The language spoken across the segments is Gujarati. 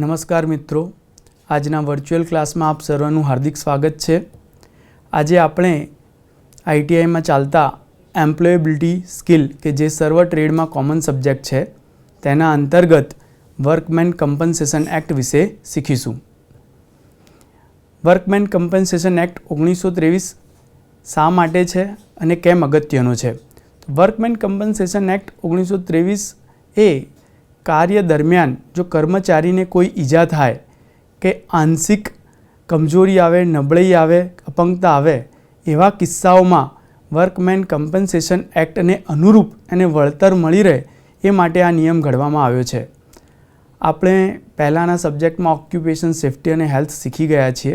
નમસ્કાર મિત્રો, આજના વર્ચ્યુઅલ ક્લાસમાં આપ સર્વનું હાર્દિક સ્વાગત છે। આજે આપણે આઈટીઆઈમાં ચાલતા એમ્પ્લોયેબિલિટી સ્કિલ કે જે સર્વ ટ્રેડમાં કોમન સબ્જેક્ટ છે તેના અંતર્ગત વર્કમેન કમ્પન્સેશન એક્ટ વિશે શીખીશું। વર્કમેન કમ્પન્સેશન એક્ટ 1923 શા માટે છે અને કેમ અગત્યનો છે? વર્કમેન કમ્પન્સેશન એક્ટ 1923 એ કાર્ય દરમિયાન જો કર્મચારીને કોઈ ઈજા થાય કે આંશિક કમજોરી આવે, નબળાઈ આવે, અપંગતા આવે એવા કિસ્સાઓમાં વર્કમેન કમ્પન્સેશન એક્ટને અનુરૂપ એને વળતર મળી રહે એ માટે આ નિયમ ઘડવામાં આવ્યો છે। આપણે પહેલાંના સબ્જેક્ટમાં ઓક્યુપેશન સેફ્ટી અને હેલ્થ શીખી ગયા છીએ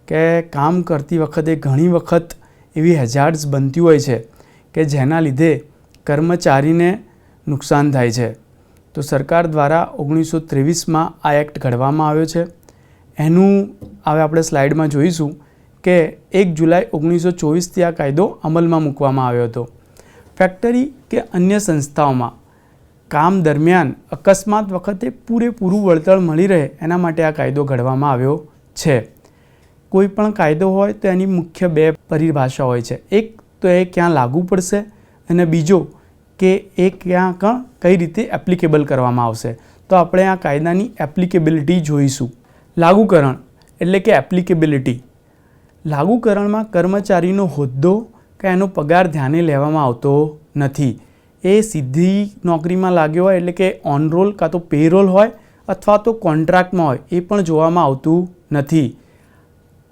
કે કામ કરતી વખતે ઘણી વખત એવી હેઝાર્ડ્સ બનતી હોય છે કે જેના લીધે કર્મચારીને નુકસાન થાય છે। તો સરકાર દ્વારા 1923માં આ એક્ટ ઘડવામાં આવ્યો છે। એનું હવે આપણે સ્લાઇડમાં જોઈશું કે 1 જુલાઈ 1924થી આ કાયદો અમલમાં મૂકવામાં આવ્યો હતો। ફેક્ટરી કે અન્ય સંસ્થાઓમાં કામ દરમિયાન અકસ્માત વખતે પૂરેપૂરું વળતર મળી રહે એના માટે આ કાયદો ઘડવામાં આવ્યો છે। કોઈ પણ કાયદો હોય તો એની મુખ્ય બે પરિભાષા હોય છે। એક તો એ ક્યાં લાગુ પડશે અને બીજો કે એ ક્યાં કઈ રીતે એપ્લિકેબલ કરવામાં આવશે। તો આપણે આ કાયદાની એપ્લિકેબિલિટી જોઈશું। લાગુકરણ એટલે કે એપ્લિકેબિલિટી। લાગુકરણમાં કર્મચારીનો હોદ્દો કે એનો પગાર ધ્યાને લેવામાં આવતો નથી। એ સીધી નોકરીમાં લાગ્યો હોય એટલે કે ઓન રોલ કાં તો પેરોલ હોય અથવા તો કોન્ટ્રાક્ટમાં હોય એ પણ જોવામાં આવતું નથી।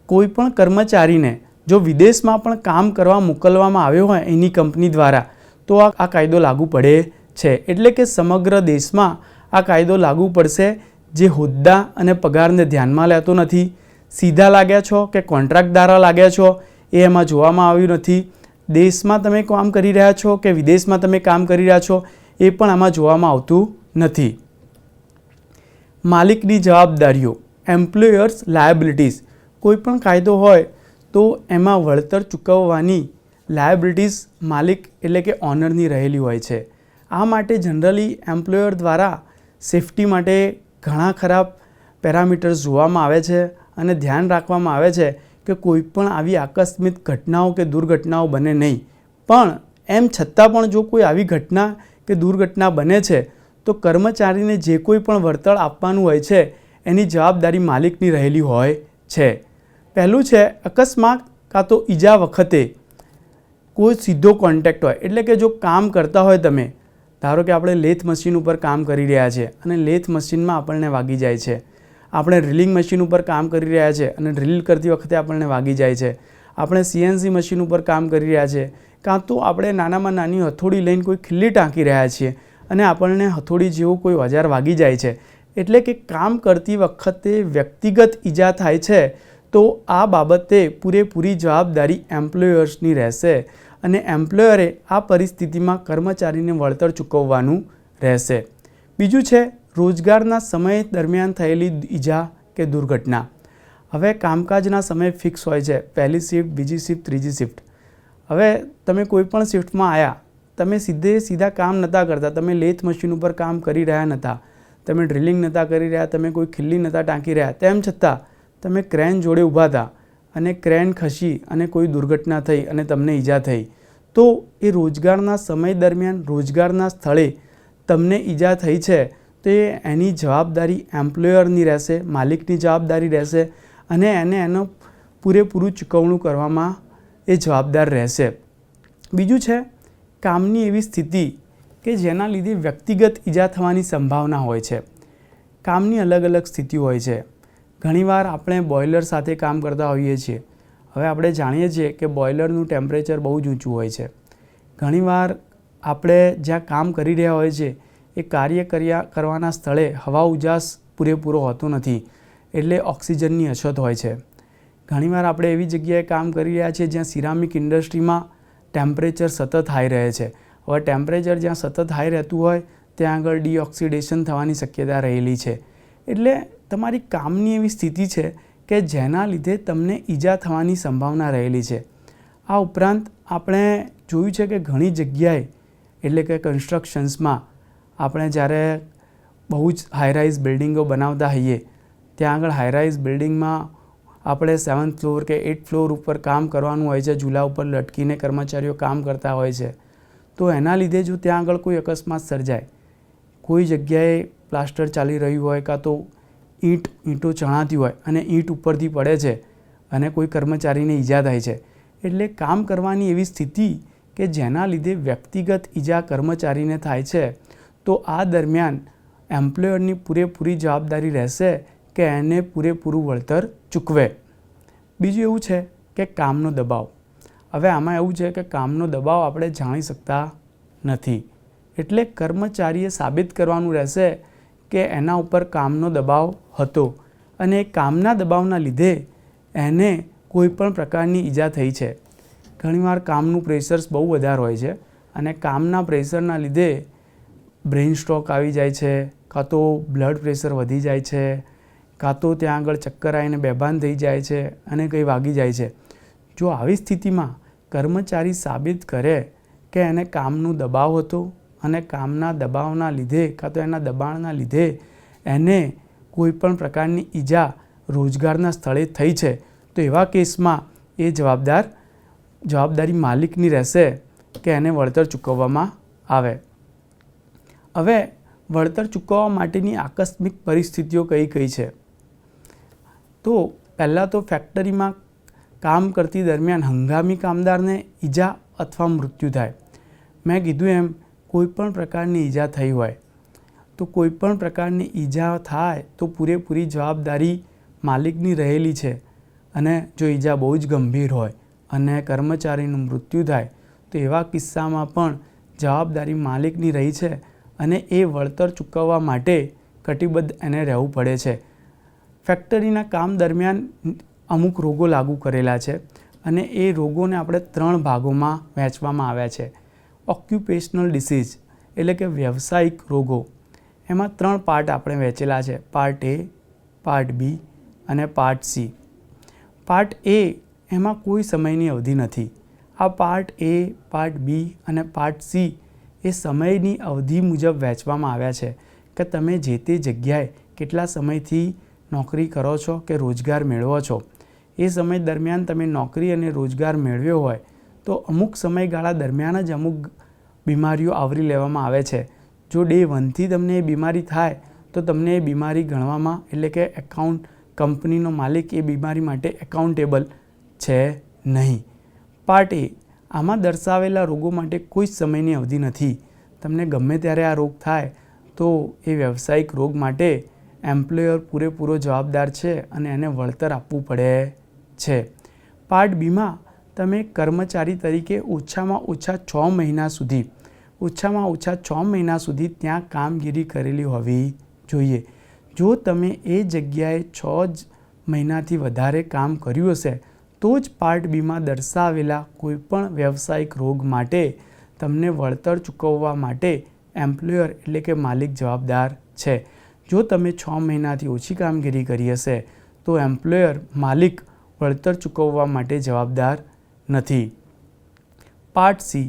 કોઈ પણ કર્મચારીને જો વિદેશમાં પણ કામ કરવા મોકલવામાં આવ્યો હોય એની કંપની દ્વારા તો આ કાયદો લાગુ પડે છે। એટલે કે સમગ્ર દેશમાં આ કાયદો લાગુ પડશે। જે હોદ્દા અને પગારને ધ્યાનમાં લેતો નથી, સીધા લાગ્યા છો કે કોન્ટ્રાક્ટ દ્વારા લાગ્યા છો એ એમાં જોવામાં આવ્યું નથી। દેશમાં તમે કામ કરી રહ્યા છો કે વિદેશમાં તમે કામ કરી રહ્યા છો એ પણ આમાં જોવામાં આવતું નથી। માલિકની જવાબદારીઓ એમ્પ્લોયર્સ લાયબિલિટીઝ। કોઈ પણ કાયદો હોય તો એમાં વળતર ચૂકવવાની લાયબિલિટીઝ માલિક એટલે કે ઓનરની રહેલી હોય છે। આ માટે જનરલી એમ્પ્લોયર દ્વારા સેફટી માટે ઘણા ખરા પેરામીટર્સ જોવામાં આવે છે અને ધ્યાન રાખવામાં આવે છે કે કોઈ પણ આવી આકસ્મિક ઘટનાઓ કે દુર્ઘટનાઓ બને નહીં। પણ એમ છતાં પણ જો કોઈ આવી ઘટના કે દુર્ઘટના બને છે તો કર્મચારીને જે કોઈ પણ વળતર આપવાનું હોય છે એની જવાબદારી માલિકની રહેલી હોય છે। પહેલું છે અકસ્માત કાં તો ઈજા વખતે કોઈ સીધો કોન્ટેક્ટ હોય એટલે કે જો કામ કરતા હોય તમે ધારો કે આપણે લેથ મશીન ઉપર કામ કરી રહ્યા છીએ અને લેથ મશીનમાં આપણને વાગી જાય છે, આપણે ડ્રિલિંગ મશીન ઉપર કામ કરી રહ્યા છીએ અને ડ્રિલ કરતી વખતે આપણને વાગી જાય છે, આપણે સીએનસી મશીન ઉપર કામ કરી રહ્યા છીએ કાં તો આપણે નાનામાં નાની હથોડી લઈને કોઈ ખીલ્લી ટાંકી રહ્યા છીએ અને આપણને હથોડી જેવો કોઈ ઓજાર વાગી જાય છે એટલે કે કામ કરતી વખતે વ્યક્તિગત ઈજા થાય છે તો આ બાબતે પૂરેપૂરી જવાબદારી એમ્પ્લોયર્સની રહેશે અને એમ્પ્લોયરે આ પરિસ્થિતિમાં કર્મચારીને વળતર ચૂકવવાનું રહેશે। બીજું છે રોજગારના સમય દરમિયાન થયેલી ઈજા કે દુર્ઘટના। હવે કામકાજના સમય ફિક્સ હોય છે, પહેલી શિફ્ટ, બીજી શિફ્ટ, ત્રીજી શિફ્ટ। હવે તમે કોઈ પણ શિફ્ટમાં આવ્યા, તમે સીધા કામ નહોતા કરતા, તમે લેથ મશીન ઉપર કામ કરી રહ્યા નહોતા, તમે ડ્રિલિંગ નહોતા કરી રહ્યા, તમે કોઈ ખીલ્લી નહોતા ટાંકી રહ્યા, તેમ છતાં તમે ક્રેન જોડે ઊભા હતા અને ક્રેન ખસી અને કોઈ દુર્ઘટના થઈ અને તમને ઈજા થઈ તો એ રોજગારના સમય દરમિયાન રોજગારના સ્થળે તમને ઈજા થઈ છે તો એની જવાબદારી એમ્પ્લોયરની રહેશે, માલિકની જવાબદારી રહેશે અને એનું પૂરેપૂરું ચૂકવણું કરવામાં એ જવાબદાર રહેશે। બીજું છે કામની એવી સ્થિતિ કે જેના લીધે વ્યક્તિગત ઈજા થવાની સંભાવના હોય છે। કામની અલગ અલગ સ્થિતિ હોય છે। ઘણીવાર આપણે બોઇલર સાથે કામ કરતા હોઈએ છીએ। હવે આપણે જાણીએ છીએ કે બોઇલરનું ટેમ્પરેચર બહુ જ ઊંચું હોય છે। ઘણીવાર આપણે જ્યાં કામ કરી રહ્યા હોય છે એ કાર્ય કરવાના સ્થળે હવા ઉજાસ પૂરેપૂરો હોતો નથી એટલે ઓક્સિજનની અછત હોય છે। ઘણીવાર આપણે એવી જગ્યાએ કામ કરી રહ્યા છીએ જ્યાં સિરામિક ઇન્ડસ્ટ્રીમાં ટેમ્પરેચર સતત હાઈ રહે છે। હવે ટેમ્પરેચર જ્યાં સતત હાઈ રહેતું હોય ત્યાં આગળ ડીઓક્સિડેશન થવાની શક્યતા રહેલી છે। એટલે તમારી કામની એવી સ્થિતિ છે કે જેના લીધે તમને ઈજા થવાની સંભાવના રહેલી છે। આ ઉપરાંત આપણે જોયું છે કે ઘણી જગ્યાએ એટલે કે કન્સ્ટ્રક્શન્સમાં આપણે જ્યારે બહુ જ હાઈરાઇઝ બિલ્ડિંગો બનાવતા હોઈએ, ત્યાં આગળ હાઈરાઇઝ બિલ્ડિંગમાં આપણે 7th ફ્લોર કે 8th ફ્લોર ઉપર કામ કરવાનું હોય છે, ઝૂલા ઉપર લટકીને કર્મચારીઓ કામ કરતા હોય છે, તો એના લીધે જો ત્યાં આગળ કોઈ અકસ્માત સર્જાય, કોઈ જગ્યાએ પ્લાસ્ટર ચાલી રહ્યું હોય કાં તો ઈંટો ચણાતી હોય અને ઈંટ ઉપરથી પડે છે અને કોઈ કર્મચારીને ઈજા થાય છે, એટલે કામ કરવાની એવી સ્થિતિ કે જેના લીધે વ્યક્તિગત ઈજા કર્મચારીને થાય છે, તો આ દરમિયાન એમ્પ્લોયરની પૂરેપૂરી જવાબદારી રહેશે કે એને પૂરેપૂરું વળતર ચૂકવે. બીજું એવું છે કે કામનો દબાવ. હવે આમાં એવું છે કે કામનો દબાવ આપણે જાણી શકતા નથી, એટલે કર્મચારીએ સાબિત કરવાનું રહેશે કે એના ઉપર કામનો દબાવ હતો અને કામના દબાવના લીધે એને કોઈ પણ પ્રકારની ઈજા થઈ છે. ઘણીવાર કામનું પ્રેશર્સ બહુ વધારે હોય છે અને કામના પ્રેશરના લીધે બ્રેઇન સ્ટ્રોક આવી જાય છે, કાં તો બ્લડ પ્રેશર વધી જાય છે, કાં તો ત્યાં આગળ ચક્કર આવીને બેભાન થઈ જાય છે અને કંઈ વાગી જાય છે. જો આવી સ્થિતિમાં કર્મચારી સાબિત કરે કે એને કામનો દબાવ હતો અને કામના દબાવના લીધે કાં તો એના દબાણના લીધે એને કોઈ પણ પ્રકારની ઈજા રોજગારના સ્થળે થઈ છે, તો એવા કેસમાં એ જવાબદારી માલિકની રહેશે કે એને વળતર ચૂકવવામાં આવે. હવે વળતર ચૂકવવા માટેની આકસ્મિક પરિસ્થિતિઓ કઈ કઈ છે? તો પહેલાં તો ફેક્ટરીમાં કામ કરતી દરમિયાન હંગામી કામદારને ઈજા અથવા મૃત્યુ થાય. મેં કીધું એમ કોઈપણ પ્રકારની ઈજા થઈ હોય તો કોઈપણ પ્રકારની ઈજા થાય તો પૂરેપૂરી જવાબદારી માલિકની રહેલી છે, અને જો ઈજા બહુ જ ગંભીર હોય અને કર્મચારીનું મૃત્યુ થાય તો એવા કિસ્સામાં પણ જવાબદારી માલિકની રહી છે અને એ વળતર ચૂકવવા માટે કટિબદ્ધ એને રહેવું પડે છે. ફેક્ટરીના કામ દરમિયાન અમુક રોગો લાગુ કરેલા છે અને એ રોગોને આપણે 3 ભાગોમાં વહેંચવામાં આવ્યા છે. ઓક્યુપેશનલ ડિસીઝ એટલે કે વ્યવસાયિક રોગો, એમાં 3 પાર્ટ આપણે વહેંચેલા છે, પાર્ટ એ, પાર્ટ બી અને પાર્ટ સી. પાર્ટ એ એમાં કોઈ સમયની અવધિ નથી. આ પાર્ટ એ, પાર્ટ બી અને પાર્ટ સી એ સમયની અવધિ મુજબ વહેંચવામાં આવ્યા છે કે તમે જે તે જગ્યાએ કેટલા સમયથી નોકરી કરો છો કે રોજગાર મેળવો છો. એ સમય દરમિયાન તમે નોકરી અને રોજગાર મેળવ્યો હોય તો અમુક સમયગાળા દરમિયાન જ અમુક બીમારીઓ આવરી લેવામાં આવે છે. જો ડે 1થી તમને એ બીમારી થાય તો તમને એ બીમારી ગણવામાં, એટલે કે કંપનીનો માલિક એ બીમારી માટે એકાઉન્ટેબલ છે નહીં. પાર્ટ એ, આમાં દર્શાવેલા રોગો માટે કોઈ સમયની અવધિ નથી. તમને ગમે ત્યારે આ રોગ થાય તો એ વ્યવસાયિક રોગ માટે એમ્પ્લોયર પૂરેપૂરો જવાબદાર છે અને એને વળતર આપવું પડે છે. પાર્ટ બીમાં તમે કર્મચારી તરીકે ઓછામાં ઓછા 6 મહિના સુધી ત્યાં કામગીરી કરેલી હોવી જોઈએ. જો તમે એ જગ્યાએ 6 મહિનાથી વધારે કામ કર્યું હશે તો જ પાર્ટ બીમાં દર્શાવેલા કોઈપણ વ્યવસાયિક રોગ માટે તમને વળતર ચૂકવવા માટે એમ્પ્લોયર એટલે કે માલિક જવાબદાર છે. જો તમે 6 મહિનાથી ઓછી કામગીરી કરી હશે તો એમ્પ્લોયર માલિક વળતર ચૂકવવા માટે જવાબદાર નથી. પાર્ટ સી,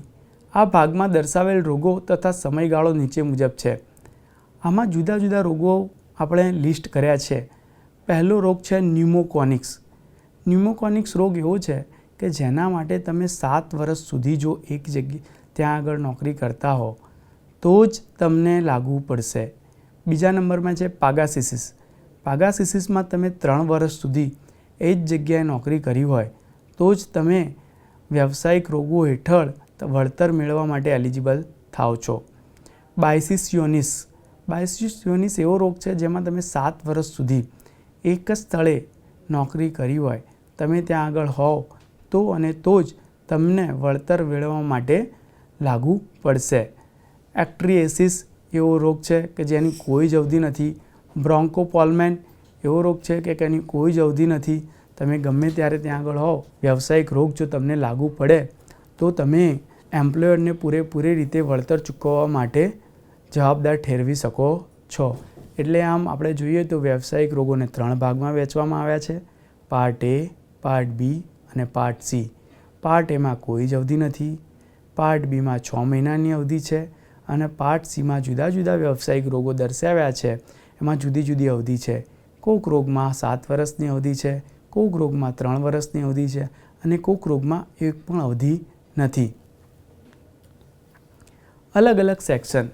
આ ભાગમાં દર્શાવેલ રોગો તથા સમયગાળો નીચે મુજબ છે. આમાં જુદા જુદા રોગો આપણે લિસ્ટ કર્યા છે. પહેલો રોગ છે ન્યુમોકોનિક્સ. ન્યુમોકોનિક્સ રોગ એવો છે કે જેના માટે તમે 7 વર્ષ સુધી જો એક જગ્યાએ ત્યાં આગળ નોકરી કરતા હો તો જ તમને લાગુ પડશે. બીજા નંબરમાં છે પાગાસિસિસ. પાગાસિસિસમાં તમે 3 વર્ષ સુધી એ જ જગ્યાએ નોકરી કરી હોય તો જ તમે વ્યવસાયિક રોગો હેઠળ વળતર મેળવવા માટે એલિજિબલ થાઓ છો. બાયસિસ એવો રોગ છે જેમાં તમે 7 વર્ષ સુધી એક જ સ્થળે નોકરી કરી હોય, તમે ત્યાં આગળ હોવ તો જ તમને વળતર મેળવવા માટે લાગુ પડશે. એક્ટ્રિએસિસ એવો રોગ છે કે જેની કોઈ જ અવધિ નથી. બ્રોન્કોપોલ્મેન એવો રોગ છે કે એની કોઈ જ અવધિ નથી. તમે ગમે ત્યારે ત્યાં આગળ હોવ, વ્યવસાયિક રોગ જો તમને લાગુ પડે તો તમે એમ્પ્લોયરને પૂરેપૂરી રીતે વળતર ચૂકવવા માટે જવાબદાર ઠેરવી શકો છો. એટલે આમ આપણે જોઈએ તો વ્યવસાયિક રોગોને 3 ભાગમાં વહેંચવામાં આવ્યા છે, પાર્ટ એ, પાર્ટ બી અને પાર્ટ સી. પાર્ટ એમાં કોઈ જ અવધિ નથી, પાર્ટ બીમાં 6 મહિનાની અવધિ છે અને પાર્ટ સીમાં જુદા જુદા વ્યવસાયિક રોગો દર્શાવ્યા છે. એમાં જુદી જુદી અવધિ છે. કોઈક રોગમાં 7 વર્ષની અવધિ છે, કોઈક રોગમાં 3 વર્ષની અવધિ છે અને કોઈક રોગમાં એક પણ અવધિ નથી. અલગ અલગ સેક્શન.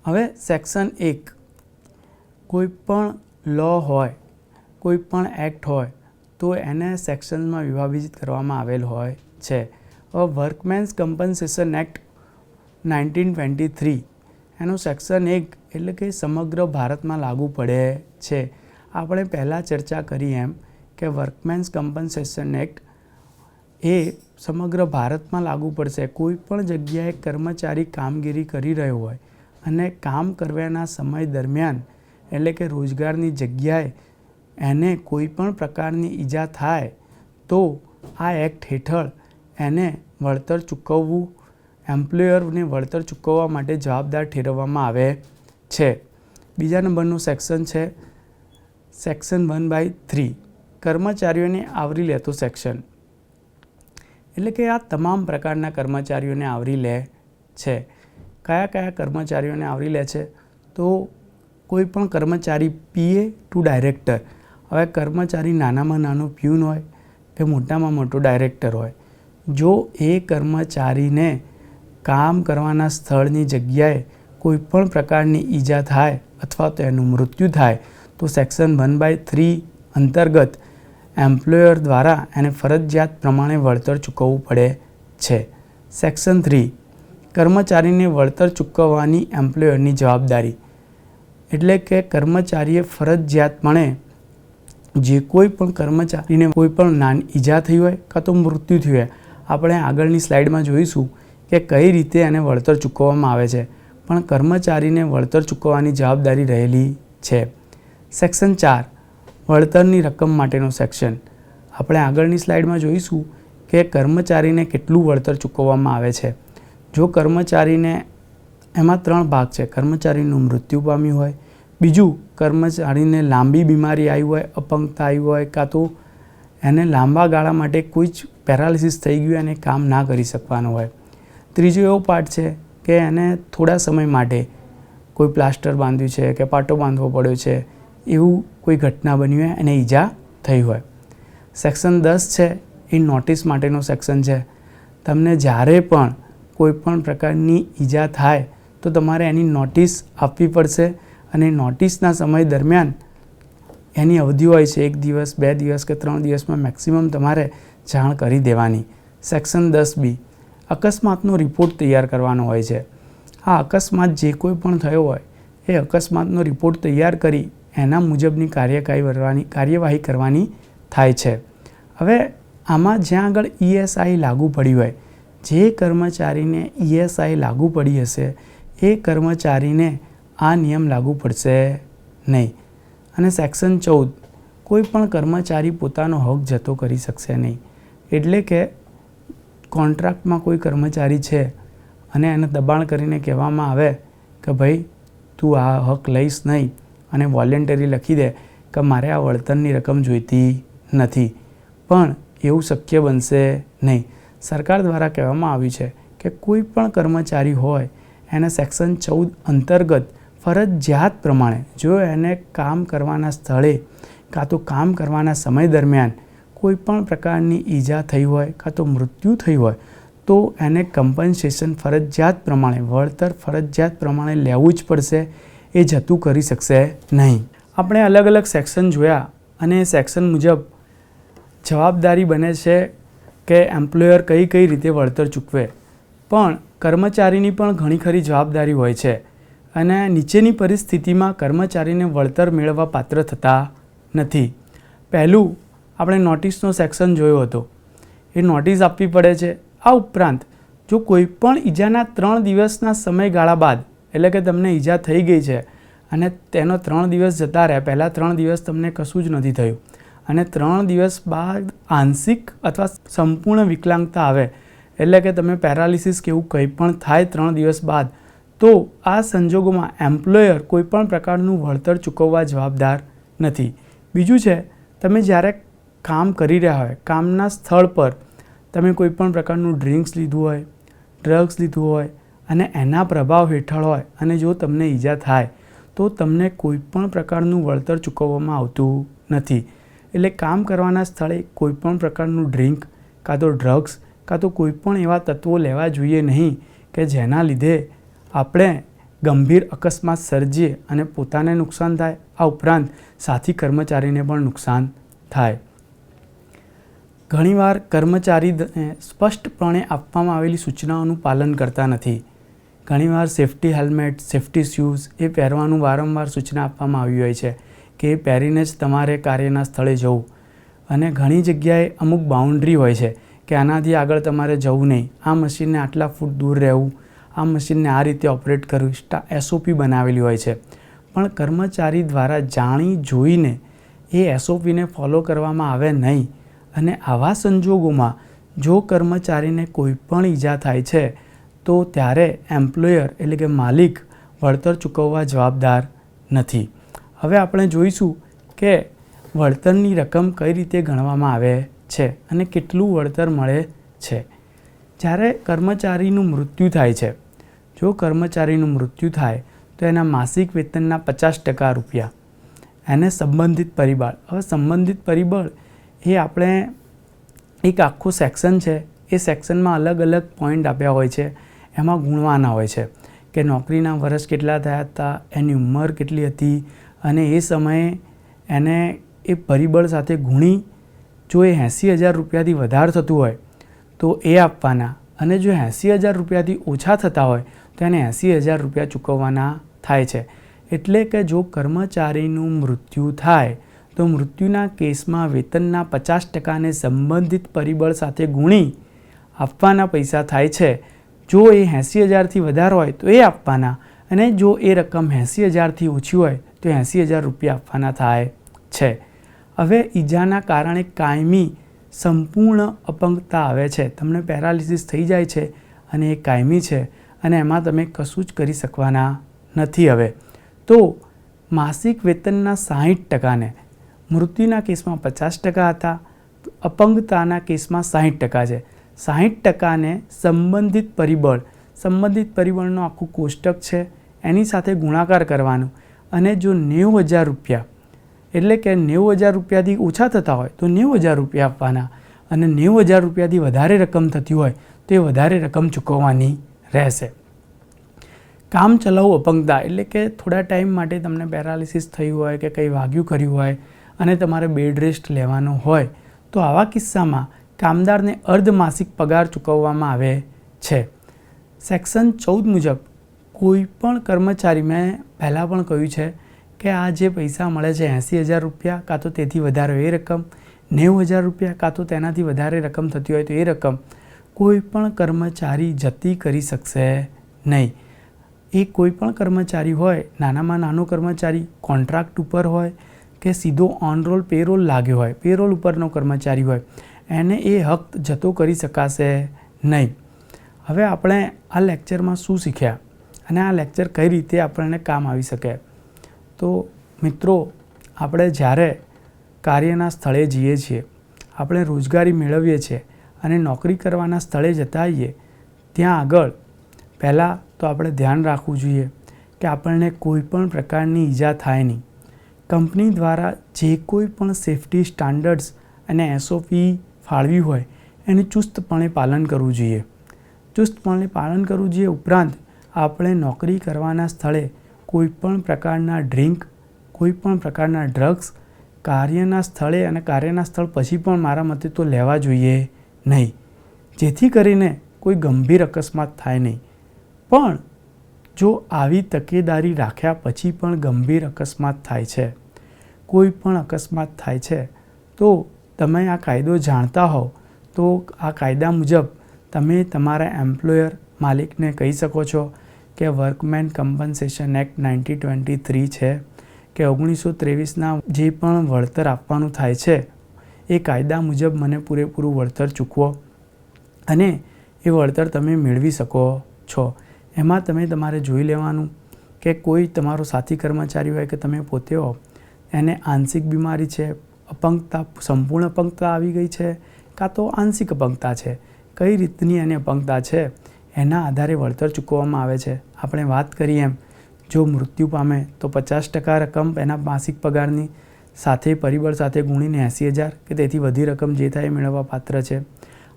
હવે સેક્શન 1, કોઈ પણ લો હોય, કોઈ પણ એક્ટ હોય તો એને સેક્શનમાં વિભાજિત કરવામાં આવેલ હોય છે. હવે વર્કમેન્સ કમ્પન્સેશન એક્ટ 1923 એનું સેક્શન 1 એટલે કે સમગ્ર ભારતમાં લાગુ પડે છે. આપણે પહેલાં ચર્ચા કરી એમ કે વર્કમેન્સ કમ્પન્સેશન એક્ટ એ સમગ્ર ભારતમાં લાગુ પડશે. કોઈ પણ જગ્યાએ કર્મચારી કામગીરી કરી રહ્યો હોય અને કામ કરવાના સમય દરમિયાન એટલે કે રોજગારની જગ્યાએ એને કોઈ પણ પ્રકારની ઈજા થાય તો આ એક્ટ હેઠળ એને વળતર ચૂકવવું, એમ્પ્લોયરને વળતર ચૂકવવા માટે જવાબદાર ઠેરવવામાં આવે છે. બીજા નંબરનું સેક્શન છે સેક્શન 1/3, કર્મચારીઓને આવરી લેતું સેક્શન. એટલે કે આ તમામ પ્રકારના કર્મચારીઓને આવરી લે છે. કયા કયા કર્મચારીઓને આવરી લે છે? તો કોઈ પણ કર્મચારી PA ટુ ડાયરેક્ટર. હવે કર્મચારી નાનામાં નાનો પ્યુન હોય કે મોટામાં મોટો ડાયરેક્ટર હોય, જો એ કર્મચારીને કામ કરવાના સ્થળની જગ્યાએ કોઈ પણ પ્રકારની ઈજા થાય અથવા તો એનું મૃત્યુ થાય તો સેક્શન 1/3 અંતર્ગત એમ્પ્લોયર દ્વારા એને ફરજિયાત પ્રમાણે વળતર ચૂકવવું પડે છે. સેક્શન 3, કર્મચારીને વળતર ચૂકવવાની એમ્પ્લોયરની જવાબદારી. એટલે કે કર્મચારીએ ફરજિયાતપણે જે કોઈ પણ કર્મચારીને કોઈ પણ નાની ઈજા થઈ હોય કાં તો મૃત્યુ થયું હોય, આપણે આગળની સ્લાઇડમાં જોઈશું કે કઈ રીતે એને વળતર ચૂકવવામાં આવે છે, પણ કર્મચારીને વળતર ચૂકવવાની જવાબદારી રહેલી છે. સેક્શન 4, વળતરની રકમ માટેનો સેક્શન. આપણે આગળની સ્લાઇડમાં જોઈશું કે કર્મચારીને કેટલું વળતર ચૂકવવામાં આવે છે. જો કર્મચારીને એમાં 3 ભાગ છે. કર્મચારીનું મૃત્યુ પામ્યું હોય, બીજું કર્મચારીને લાંબી બીમારી આવી હોય, અપંગતા આવી હોય, કાં તો એને લાંબા ગાળા માટે કોઈ જ પેરાલિસિસ થઈ ગયું અને કામ ના કરી શકવાનું હોય. ત્રીજો એવો પાર્ટ છે કે એને થોડા સમય માટે કોઈ પ્લાસ્ટર બાંધ્યું છે કે પાટો બાંધવો પડ્યો છે, એવું કોઈ ઘટના બની હોય અને ઈજા થઈ હોય. સેક્શન 10 છે એ નોટિસ માટેનો સેક્શન છે. તમને જ્યારે પણ કોઈ પણ પ્રકારની ઈજા થાય તો તમારે એની નોટિસ આપવી પડશે અને નોટિસના સમય દરમિયાન એની અવધિ હોય છે 1 દિવસ, 2 દિવસ કે 3 દિવસમાં મેક્સિમમ તમારે જાણ કરી દેવાની. સેક્શન 10B, અકસ્માતનો રિપોર્ટ તૈયાર કરવાનો હોય છે. આ અકસ્માત જે કોઈ પણ થયો હોય એ અકસ્માતનો રિપોર્ટ તૈયાર કરી એના મુજબની કાર્યવાહી કરવાની થાય છે. હવે આમાં જ્યાં આગળ ESI લાગુ પડી હોય, જે કર્મચારીને ESI લાગુ પડી હશે એ કર્મચારીને આ નિયમ લાગુ પડશે નહીં. અને સેક્શન 14, કોઈ પણ કર્મચારી પોતાનો હક જતો કરી શકશે નહીં. એટલે કે કોન્ટ્રાક્ટમાં કોઈ કર્મચારી છે અને એને દબાણ કરીને કહેવામાં આવે કે ભાઈ તું આ હક લઈશ નહીં અને વોલેન્ટરી લખી દે કે મારે આ વળતરની રકમ જોઈતી નથી, પણ એવું શક્ય બનશે નહીં. સરકાર દ્વારા કહેવામાં આવ્યું છે કે કોઈ પણ કર્મચારી હોય એને સેક્શન 14 અંતર્ગત ફરજિયાત પ્રમાણે જો એને કામ કરવાના સ્થળે કાં તો કામ કરવાના સમય દરમિયાન કોઈ પણ પ્રકારની ઈજા થઈ હોય કાં તો મૃત્યુ થઈ હોય તો એને કમ્પન્સેશન ફરજિયાત પ્રમાણે, વળતર ફરજિયાત પ્રમાણે લેવું જ પડશે. એ જતું કરી શકશે નહીં. આપણે અલગ અલગ સેક્શન જોયા અને સેક્શન મુજબ જવાબદારી બને છે કે એમ્પ્લોયર કઈ કઈ રીતે વળતર ચૂકવે, પણ કર્મચારીની પણ ઘણી ખરી જવાબદારી હોય છે અને નીચેની પરિસ્થિતિમાં કર્મચારીને વળતર મેળવવા પાત્ર થતા નથી. પહેલું આપણે નોટિસનો સેક્શન જોયો હતો, એ નોટિસ આપવી પડે છે. આ ઉપરાંત જો કોઈ પણ ઈજાના 3 દિવસના સમયગાળા બાદ, એટલે કે તમને ઈજા થઈ ગઈ છે અને તેનો 3 દિવસ જતા રહ્યા, પહેલાં 3 દિવસ તમને કશું જ નથી થયું અને 3 દિવસ બાદ આંશિક અથવા સંપૂર્ણ વિકલાંગતા આવે, એટલે કે તમે પેરાલિસિસ કે એવું કંઈ પણ થાય 3 દિવસ બાદ, તો આ સંજોગોમાં એમ્પ્લોયર કોઈપણ પ્રકારનું વળતર ચૂકવવા જવાબદાર નથી. બીજું છે, તમે જ્યારે કામ કરી રહ્યા હોય, કામના સ્થળ પર તમે કોઈપણ પ્રકારનું ડ્રિંક્સ લીધું હોય, ડ્રગ્સ લીધું હોય અને એના પ્રભાવ હેઠળ હોય અને જો તમને ઈજા થાય તો તમને કોઈ પણ પ્રકારનું વળતર ચૂકવવામાં આવતું નથી. એટલે કામ કરવાના સ્થળે કોઈ પણ પ્રકારનું ડ્રિંક કાં તો ડ્રગ્સ કાં તો કોઈ પણ એવા તત્વો લેવા જોઈએ નહીં કે જેના લીધે આપણે ગંભીર અકસ્માત સર્જીએ અને પોતાને નુકસાન થાય, આ ઉપરાંત સાથી કર્મચારીને પણ નુકસાન થાય. ઘણીવાર કર્મચારીને સ્પષ્ટપણે આપવામાં આવેલી સૂચનાઓનું પાલન કરતા નથી. ઘણીવાર સેફ્ટી હેલ્મેટ, સેફ્ટી શૂઝ એ પહેરવાનું વારંવાર સૂચના આપવામાં આવી હોય છે કે એ પહેરીને જ તમારે કાર્યના સ્થળે જવું. અને ઘણી જગ્યાએ અમુક બાઉન્ડ્રી હોય છે કે આનાથી આગળ તમારે જવું નહીં, આ મશીનને આટલા ફૂટ દૂર રહેવું, આ મશીનને આ રીતે ઓપરેટ કરવું, SOP બનાવેલી હોય છે. પણ કર્મચારી દ્વારા જાણી જોઈને એ SOPને ફોલો કરવામાં આવે નહીં અને આવા સંજોગોમાં જો કર્મચારીને કોઈ પણ ઈજા થાય છે તો ત્યારે એમ્પ્લોયર એટલે કે માલિક વળતર ચૂકવવા જવાબદાર નથી. હવે આપણે જોઈશું કે વળતરની રકમ કઈ રીતે ગણવામાં આવે છે અને કેટલું વળતર મળે છે. જ્યારે કર્મચારીનું મૃત્યુ થાય છે, જો કર્મચારીનું મૃત્યુ થાય તો એના માસિક વેતનના 50% રૂપિયા એને સંબંધિત પરિબળ. હવે સંબંધિત પરિબળ એ આપણે એક આખું સેક્શન છે, એ સેક્શનમાં અલગ અલગ પોઈન્ટ આપ્યા હોય છે, એમાં ગુણવાના હોય છે કે નોકરીના વર્ષ કેટલા થયા હતા, એની ઉંમર કેટલી હતી અને એ સમયે એને એ પરિબળ સાથે ગુણી જો એ 80,000 રૂપિયાથી વધારે થતું હોય તો એ આપવાના અને જો 80,000 રૂપિયાથી ઓછા થતા હોય તો એને 80,000 રૂપિયા ચૂકવવાના થાય છે. એટલે કે જો કર્મચારીનું મૃત્યુ થાય તો મૃત્યુના કેસમાં વેતનના 50%ને સંબંધિત પરિબળ સાથે ગુણી આપવાના પૈસા થાય છે. જો એ 80,000થી વધારે હોય તો એ આપવાના અને જો એ રકમ 80,000થી ઓછી હોય તો 80,000 રૂપિયા આપવાના થાય છે. હવે ઈજાના કારણે કાયમી સંપૂર્ણ અપંગતા આવે છે, તમને પેરાલિસિસ થઈ જાય છે અને એ કાયમી છે અને એમાં તમે કશું જ કરી શકવાના નથી. હવે તો માસિક વેતનના 60%ને મૃત્યુના કેસમાં 50% હતા, અપંગતાના કેસમાં 60% છે. 60%ને સંબંધિત પરિબળનું આખું કોષ્ટક છે, એની સાથે ગુણાકાર કરવાનું અને જો 90,000 રૂપિયા એટલે કે 90,000 રૂપિયાથી ઓછા થતા હોય તો 90,000 રૂપિયા આપવાના અને 90,000 રૂપિયાથી વધારે રકમ થતી હોય તો એ વધારે રકમ ચૂકવવાની રહેશે. કામ ચલાઉ અપંગતા એટલે કે થોડા ટાઈમ માટે તમને પેરાલિસિસ થયું હોય કે કંઈ વાગ્યું કર્યું હોય અને તમારે બેડ રેસ્ટ લેવાનો હોય તો આવા કિસ્સામાં કામદારને અર્ધમાસિક પગાર ચૂકવવામાં આવે છે. સેક્શન 14 મુજબ કોઈ પણ કર્મચારી, મેં પહેલાં પણ કહ્યું છે કે આ જે પૈસા મળે છે 80,000 રૂપિયા કાં તો તેથી વધારે એ રકમ, 90,000 રૂપિયા કાં તો તેનાથી વધારે રકમ થતી હોય તો એ રકમ કોઈ પણ કર્મચારી જતી કરી શકશે નહીં. એ કોઈ પણ કર્મચારી હોય, નાનામાં નાનો કર્મચારી, કોન્ટ્રાક્ટ ઉપર હોય કે સીધો ઓનરોલ પેરોલ લાગ્યો હોય, પેરોલ ઉપરનો કર્મચારી હોય, એને એ હક જતો કરી શકાશે નહીં. હવે આપણે આ લેક્ચરમાં શું શીખ્યા અને આ લેક્ચર કઈ રીતે આપણને કામ આવી શકે? તો મિત્રો, આપણે જ્યારે કાર્યના સ્થળે જઈએ છીએ, આપણે રોજગારી મેળવીએ છીએ અને નોકરી કરવાના સ્થળે જતા આવીએ ત્યાં આગળ પહેલાં તો આપણે ધ્યાન રાખવું જોઈએ કે આપણને કોઈ પણ પ્રકારની ઈજા થાય નહીં. કંપની દ્વારા જે કોઈ પણ સેફ્ટી સ્ટાન્ડર્ડ્સ અને SOP ફાળવી હોય એનું ચુસ્તપણે પાલન કરવું જોઈએ. ઉપરાંત આપણે નોકરી કરવાના સ્થળે કોઈ પણ પ્રકારના ડ્રિંક, કોઈ પણ પ્રકારના ડ્રગ્સ કાર્યના સ્થળે અને કાર્યના સ્થળ પછી પણ મારા મતે તો લેવા જોઈએ નહીં, જેથી કરીને કોઈ ગંભીર અકસ્માત થાય નહીં. પણ જો આવી તકેદારી રાખ્યા પછી પણ ગંભીર અકસ્માત થાય છે, કોઈ પણ અકસ્માત થાય છે તો તમે આ કાયદો જાણતા હોવ તો આ કાયદા મુજબ તમે તમારા એમ્પ્લોયર માલિકને કહી શકો છો કે વર્કમેન કમ્પન્સેશન એક્ટ 1923 છે કે 1923ના જે પણ વળતર આપવાનું થાય છે એ કાયદા મુજબ મને પૂરેપૂરું વળતર ચૂકવો અને એ વળતર તમે મેળવી શકો છો. એમાં તમારે જોઈ લેવાનું કે કોઈ તમારો સાથી કર્મચારી હોય કે તમે પોતે હો, એને આંશિક બીમારી છે, અપંગતા, સંપૂર્ણ અપંગતા આવી ગઈ છે કાં તો આંશિક અપંગતા છે, કઈ રીતની એની અપંગતા છે એના આધારે વળતર ચૂકવવામાં આવે છે. આપણે વાત કરી એમ, જો મૃત્યુ પામે તો 50% રકમ એના માસિક પગારની સાથે પરિબળ સાથે ગુણીને 80,000 કે તેથી વધી રકમ જે થાય એ મેળવવા પાત્ર છે.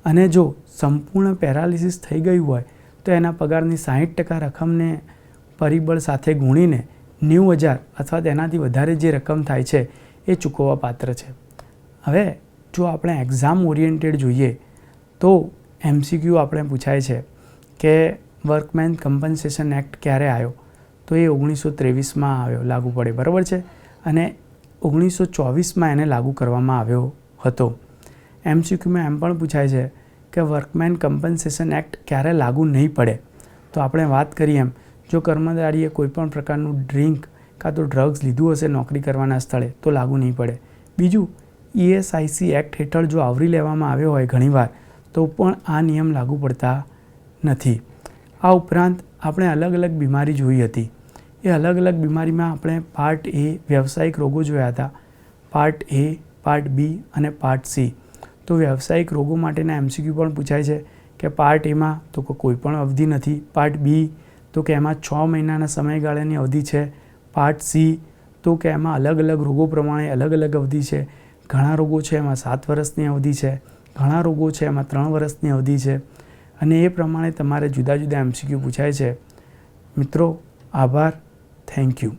અને જો સંપૂર્ણ પેરાલિસિસ થઈ ગયું હોય તો એના પગારની 60% રકમને પરિબળ સાથે ગુણીને 90,000 અથવા તેનાથી વધારે જે રકમ થાય છે એ ચૂકવવા પાત્ર છે. હવે જો આપણે એક્ઝામ ઓરિએન્ટેડ જોઈએ તો MCQ આપણે પૂછાય છે કે વર્કમેન કમ્પન્સેશન એક્ટ ક્યારે આવ્યો? તો એ 1923માં આવ્યો, લાગુ પડે, બરાબર છે. અને 1924માં એને લાગુ કરવામાં આવ્યો હતો. MCQમાં એમ પણ પૂછાય છે કે વર્કમેન કમ્પન્સેશન એક્ટ ક્યારે લાગુ નહીં પડે? તો આપણે વાત કરીએ એમ, જો કર્મચારીએ કોઈપણ પ્રકારનું ડ્રિંક કાં તો ડ્રગ્સ લીધું હશે નોકરી કરવાના સ્થળે તો લાગુ નહીં પડે. બીજું, ESIC એક્ટ હેઠળ જો આવરી લેવામાં આવ્યો હોય ઘણીવાર તો પણ આ નિયમ લાગુ પડતા નથી. આ ઉપરાંત આપણે અલગ અલગ બીમારી જોઈ હતી. એ અલગ અલગ બીમારીમાં આપણે પાર્ટ A વ્યવસાયિક રોગો જોયા હતા, પાર્ટ A, પાર્ટ B અને પાર્ટ C. તો વ્યવસાયિક રોગો માટેના MCQ પણ પૂછાય છે કે પાર્ટ Aમાં તો કોઈ પણ અવધિ નથી, પાર્ટ B તો કે એમાં 6 મહિનાના સમયગાળાની અવધિ છે, પાર્ટ C તો કે એમાં અલગ અલગ રોગો પ્રમાણે અલગ અલગ અવધિ છે. ઘણા રોગો છે એમાં 7 વર્ષની અવધિ છે, ઘણા રોગો છે એમાં 3 વર્ષની અવધિ છે. અને એ પ્રમાણે તમારે જુદા જુદા MCQ પૂછાય છે. મિત્રો, આભાર. Thank you.